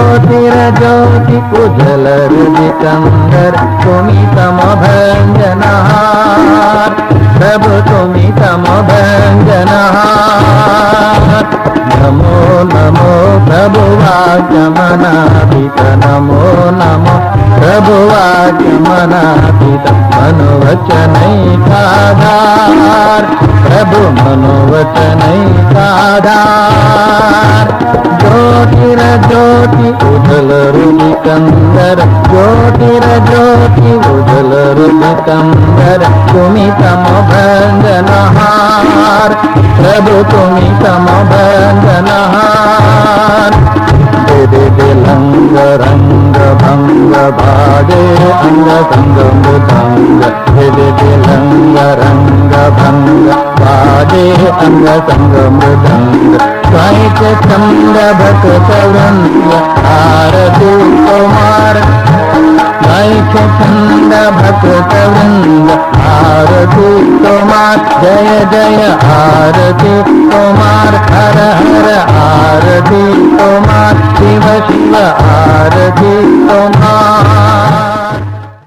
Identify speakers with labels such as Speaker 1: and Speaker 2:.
Speaker 1: ज्योतिरज्योति उज्ज्वल हृदिकंदर तुम्ही समभंजनहार प्रभु तुम्ही समभंजनहार नमो नमो प्रभु वाक्यमनाभित नमो नमो प्रभु वाक्यमनाभित मनोवचनैकाधार प्रभु मनोवचनैकाधार ज्योतिरज्योति उज्ज्वल हृदिकंदर ज्योतिरज्योति उज्ज्वल हृदिकंदर तुम्ही समभंजनहार प्रभु तुम्ही समभंजनहार लंग रंग भंग भागे अंग संग मृदंग लंग रंग भंग भागे अंग संग मृदंग स्वैच चंद भक्त वृंद आरती कुमार स्वैच चंद भक्त वृंद आरती कुमार जय जय आरती कुमार हर हर आरती कुमार शिव शिव आरती कुमार।